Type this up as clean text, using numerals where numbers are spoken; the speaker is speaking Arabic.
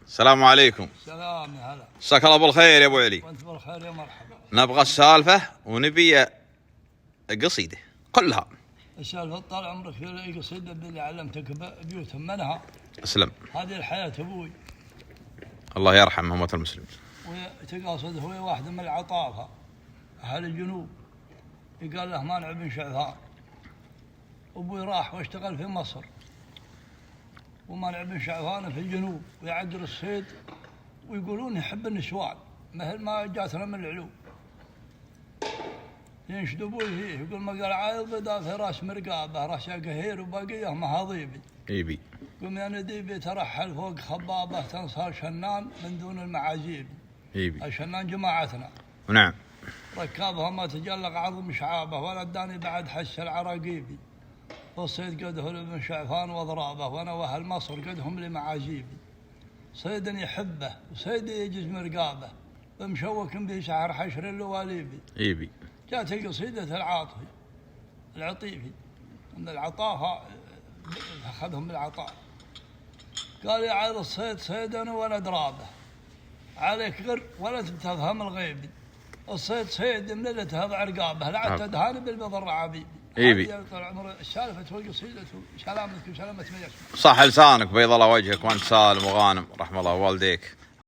السلام عليكم. سلام يا هلا. مساك الله بالخير يا ابو علي. وانت بالخير يا مرحبا. نبغى السالفه ونبي قصيده كلها. السالفه طال عمرك في قصيده اللي علمتك بيوتهم منها. اسلم. هذه الحياه ابوي. الله يرحم امة المسلمين. وتقاصد هو واحد من العطافه اهل الجنوب، يقال له مانع بن شعثان. ابوي راح واشتغل في مصر، ومانع بن شعثان في الجنوب ويعقر الصيد، ويقولون يحب النسوان مثل ما جاتنا من العلوم. ينشد ابوي فيه يقول ما قال عايض بدا في راس مرقابه راس قهير وبقيه مهاضيبي. ايبي. قم يا نديبي ترحل فوق خبابه تنصار شنان من دون المعازيب. ايبي. الشنان جماعتنا. نعم. ركابها ما تجلق عظم شعابه ولا اداني بعد حس العراقيبي. والصيد قده لابن شعفان واضرابه وانا واهل مصر قدهم لمعازيبي. صيد يحبه وصيد يجز مرقابه بمشوك به شعر حشر اللواليبي. ايبي. جات قصيدة العاطفي العطيفي ان العطافة اخذهم بالعطاء. قال يا عيد الصيد صيدا ولا درابه عليك غر ولا تفهم الغيبي. الصيد صيد مللتها بعرقابه لا تدهان بالبضر عبيبي. ايبي. طال عمر السالفة والقصيدة سلامتك وسلامة من يسمع. صح لسانك بيض الله وجهك وانت سالم وغانم رحم الله والديك.